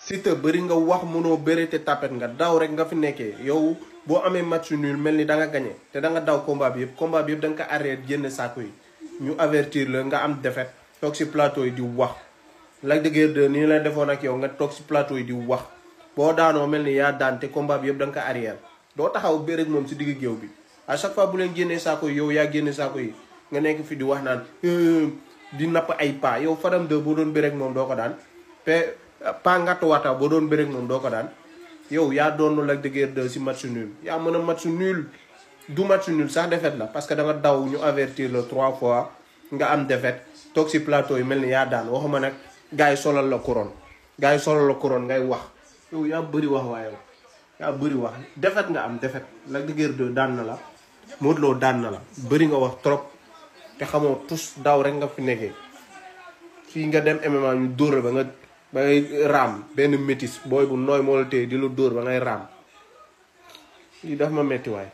Siteu bëri nga wax mënoo bëre te tapet nga daw rek nga fi nekkee yow boo amee match nul mel ni da nga gagné te da nga daw combat bi yëpp da nga ko arrêté génn saako yi ñu avertir la nga am défaite toog si plateau yi di wax. Lac de Guiers 2 nii la defoon ak yow nga toog si plateau yi di wax boo daanoo mel ni yaa daan te combat bi yëpp da nga ko arrière doo taxaw bëre ak moom si digg géew bi à chaque fois bu leen génnee saako yi yow yaa génne saako yi nga nekk fi di wax naan di napp ay pas yow Fadam 2 boo doon bëre ak moom doo ko daan te pas ngatuwaata boo doon bëre ak moom doo ko daan yow yaa doon Lac de Guiers 2 si match nul yaa mën a match nul du match nul sax défaite la parce que da nga daw ñu avertir la 3 fois nga am défaite toog si plateau yi mel ni yaa daan waxuma nag gars yi solal la couronne ngay wax yow yaa bëri wax waaye yaa bëri wax défaite nga am défaite Lac de Guiers 2 daan na la Modou Lô daan na la bëri nga wax trop te xamoo tous daw rek nga fi nekkee fii nga dem MMA ñu dóoral ba ngay raam benn métis booy bu nooy moo la téye di lu dóor ba ngay raam lii daf ma metti waay